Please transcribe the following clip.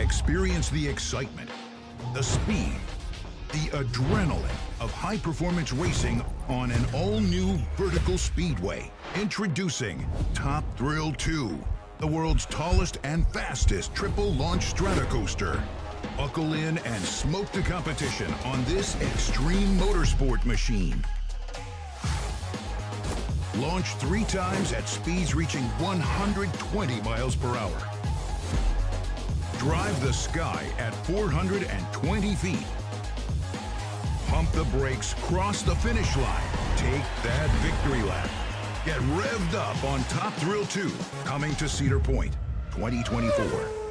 Experience the excitement, the speed, the adrenaline of high-performance racing on an all-new vertical speedway. Introducing Top Thrill 2, the world's tallest and fastest triple-launch stratocoaster. Buckle in and smoke the competition on this extreme motorsport machine. Launch 3 times at speeds reaching 120 miles per hour. Drive the sky at 420 feet. Pump the brakes, cross the finish line. Take that victory lap. Get revved up on Top Thrill 2, coming to Cedar Point, 2024.